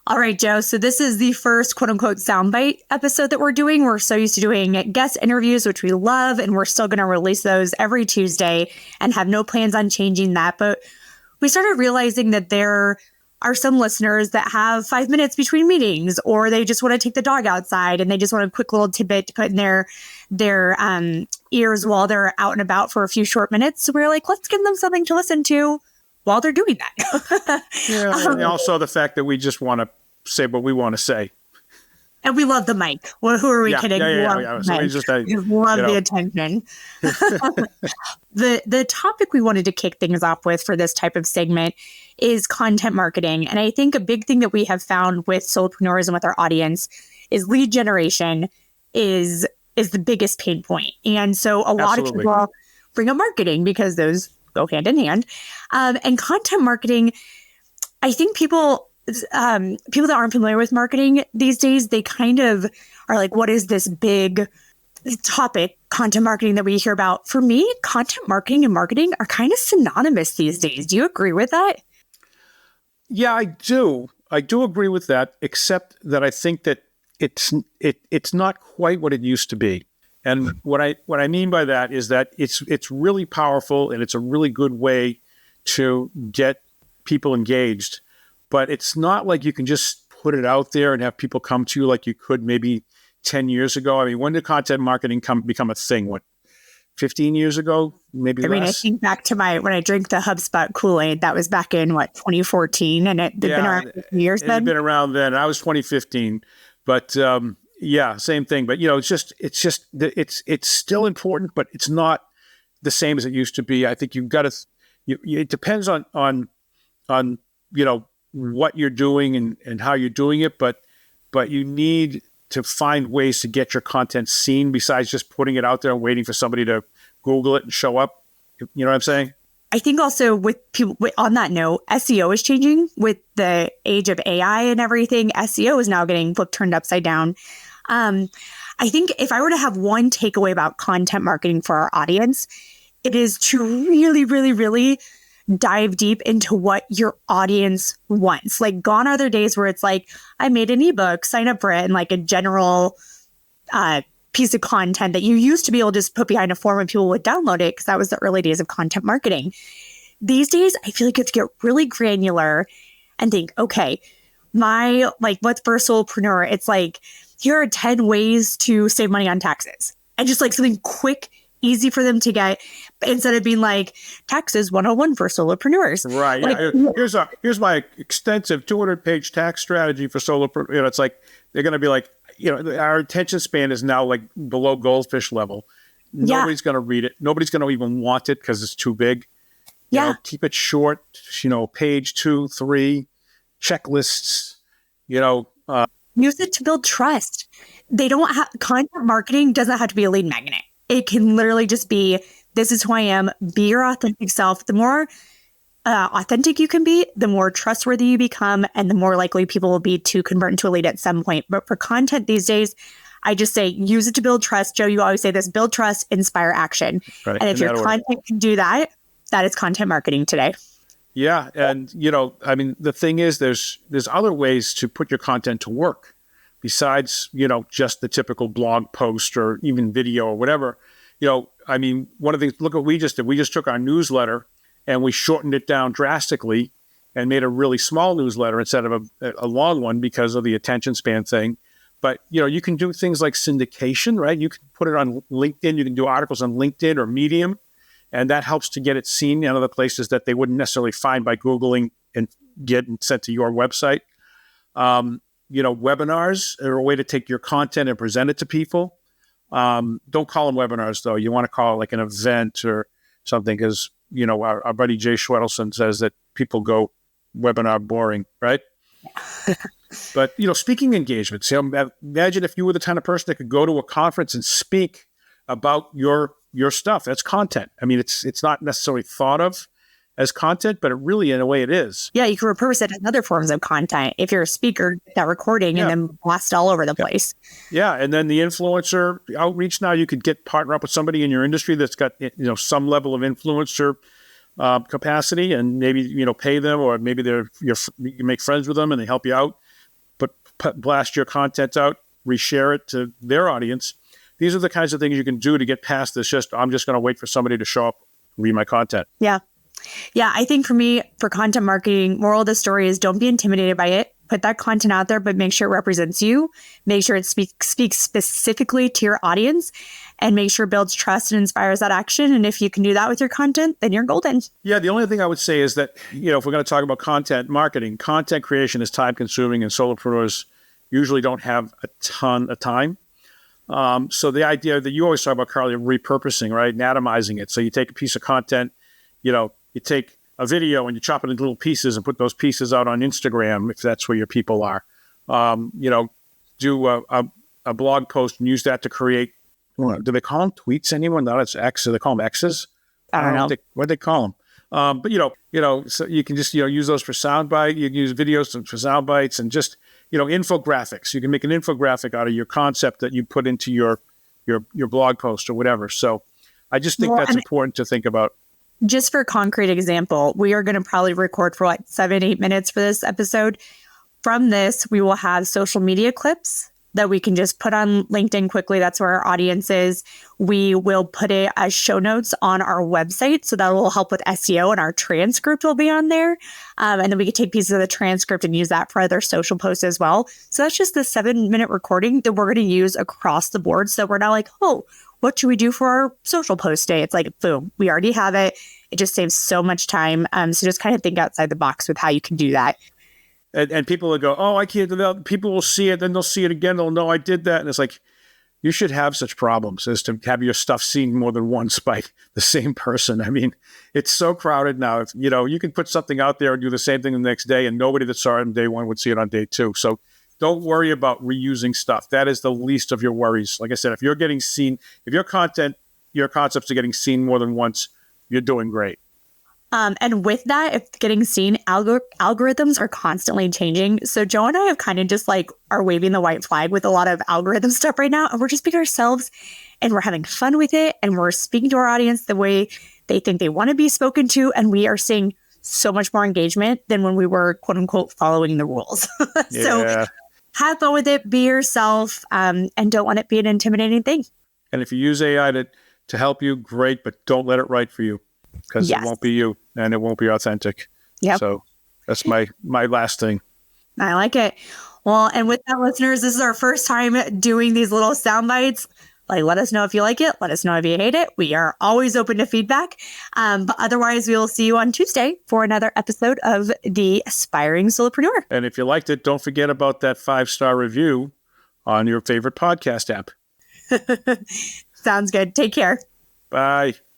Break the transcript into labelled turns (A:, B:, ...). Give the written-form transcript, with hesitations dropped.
A: All right, Joe. So this is the first quote unquote soundbite episode that we're doing. We're so used to doing guest interviews, which we love, and we're still going to release those every Tuesday and have no plans on changing that. But we started realizing that there are some listeners that have 5 minutes between meetings, or they just want to take the dog outside and they just want a quick little tidbit to put in their ears while they're out and about for a few short minutes. So we're like, let's give them something to listen to while they're doing that.
B: And also the fact that we just want to say what we want to say.
A: And we love the mic. Well, who are we kidding?
B: So we just
A: love the attention. The topic we wanted to kick things off with for this type of segment is content marketing. And I think a big thing that we have found with solopreneurs and with our audience is lead generation is the biggest pain point. And so a lot of people bring up marketing because those go hand in hand. And content marketing, I think people that aren't familiar with marketing these days, they kind of are like, what is this big topic, content marketing, that we hear about? For me, content marketing and marketing are kind of synonymous these days. Do you agree with that?
B: Yeah, I do. I do agree with that, except that I think that it's not quite what it used to be. And what I mean by that is that it's really powerful and it's a really good way to get people engaged. But it's not like you can just put it out there and have people come to you like you could maybe 10 years ago. I mean, when did content marketing become a thing? What, 15 years ago? Maybe less?
A: I think back to when I drank the HubSpot Kool-Aid, that was back in 2014, and it'd been around 50 years then?
B: It'd been around then. I was 2015. But same thing. But, it's still important, but it's not the same as it used to be. I think you've got to, it depends on what you're doing and how you're doing it, but you need to find ways to get your content seen besides just putting it out there and waiting for somebody to Google it and show up. You know what I'm saying?
A: I think also with people, on that note, SEO is changing with the age of AI and everything. SEO is now getting turned upside down. I think if I were to have one takeaway about content marketing for our audience, it is to really, really, really dive deep into what your audience wants. Like, gone are the days where it's like, I made an ebook, sign up for it, and like a general piece of content that you used to be able to just put behind a form and people would download it, because that was the early days of content marketing. These days, I feel like you have to get really granular and think, okay, what's for a solopreneur? It's like, here are 10 ways to save money on taxes. And just like something quick, easy for them to get, instead of being like taxes 101 for solopreneurs.
B: Right. Here's my extensive 200-page tax strategy for solopreneurs. It's like, they're going to be like, our attention span is now like below goldfish level. Nobody's going to read it. Nobody's going to even want it because it's too big. Keep it short, page 2, 3, checklists,
A: use it to build trust. Content marketing doesn't have to be a lead magnet. It can literally just be, this is who I am, be your authentic self. The more authentic you can be, the more trustworthy you become, and the more likely people will be to convert into a lead at some point. But for content these days, I just say, use it to build trust. Joe, you always say this: build trust, inspire action. Right. And if your content can do that, that is content marketing today.
B: Yeah. And, the thing is, there's other ways to put your content to work besides, just the typical blog post or even video or whatever. One of the things, look what we just did. We just took our newsletter and we shortened it down drastically and made a really small newsletter instead of a long one because of the attention span thing. But, you can do things like syndication, right? You can put it on LinkedIn. You can do articles on LinkedIn or Medium, and that helps to get it seen in other places that they wouldn't necessarily find by Googling and get sent to your website. Webinars are a way to take your content and present it to people. Don't call them webinars, though. You want to call it like an event or something, because, our buddy Jay Schwedelson says that people go webinar boring, right? But, speaking engagements, imagine if you were the kind of person that could go to a conference and speak about your stuff. That's content. It's not necessarily thought of as content, but it really, in a way, it is.
A: Yeah, you can repurpose it in other forms of content. If you're a speaker, that recording and then blast it all over the place. Yeah,
B: and then the influencer outreach. Now you could partner up with somebody in your industry that's got some level of influencer capacity, and maybe pay them, or maybe you make friends with them and they help you out. blast your content out, reshare it to their audience. These are the kinds of things you can do to get past this. I'm just going to wait for somebody to show up, read my content.
A: Yeah. Yeah. I think for me, for content marketing, moral of the story is don't be intimidated by it. Put that content out there, but make sure it represents you. Make sure it speaks specifically to your audience, and make sure it builds trust and inspires that action. And if you can do that with your content, then you're golden.
B: Yeah, the only thing I would say is that, if we're going to talk about content marketing, content creation is time consuming, and solopreneurs usually don't have a ton of time. So the idea that you always talk about, Carly, repurposing, right? And atomizing it. So you take a piece of content, you take a video and you chop it into little pieces and put those pieces out on Instagram, if that's where your people are. Do a blog post and use that to create, do they call them tweets anymore? No, it's X. Do they call them X's?
A: I don't know.
B: What they call them? But so you can just, use those for soundbite. You can use videos for sound bites and just, infographics. You can make an infographic out of your concept that you put into your blog post or whatever. So I just think that's important to think about.
A: Just for a concrete example, we are going to probably record for 7-8 minutes for this episode. From this, we will have social media clips that we can just put on LinkedIn quickly. That's where our audience is. We will put it as show notes on our website. So that will help with SEO, and our transcript will be on there. And then we can take pieces of the transcript and use that for other social posts as well. So that's just the 7-minute recording that we're going to use across the board. So we're not like, oh, what should we do for our social post day? It's like, boom, we already have it. It just saves so much time. So just kind of think outside the box with how you can do that.
B: And people will go, oh, I can't do that. People will see it, then they'll see it again. They'll know I did that. And it's like, you should have such problems as to have your stuff seen more than once by the same person. I mean, it's so crowded now. You can put something out there and do the same thing the next day, and nobody that saw it on day one would see it on day two. So don't worry about reusing stuff. That is the least of your worries. Like I said, if you're getting seen, if your concepts are getting seen more than once, you're doing great.
A: And with that, if getting seen, algorithms are constantly changing. So Joe and I have kind of just are waving the white flag with a lot of algorithm stuff right now. And we're just being ourselves, and we're having fun with it. And we're speaking to our audience the way they think they want to be spoken to. And we are seeing so much more engagement than when we were, quote unquote, following the rules. So have fun with it, be yourself, and don't let it be an intimidating thing.
B: And if you use AI to help you, great, but don't let it write for you, because it won't be you and it won't be authentic.
A: Yep.
B: So that's my last thing.
A: I like it. Well, and with that, listeners, this is our first time doing these little sound bites. Let us know if you like it. Let us know if you hate it. We are always open to feedback. But otherwise, we will see you on Tuesday for another episode of The Aspiring Solopreneur.
B: And if you liked it, don't forget about that 5-star review on your favorite podcast app.
A: Sounds good. Take care.
B: Bye.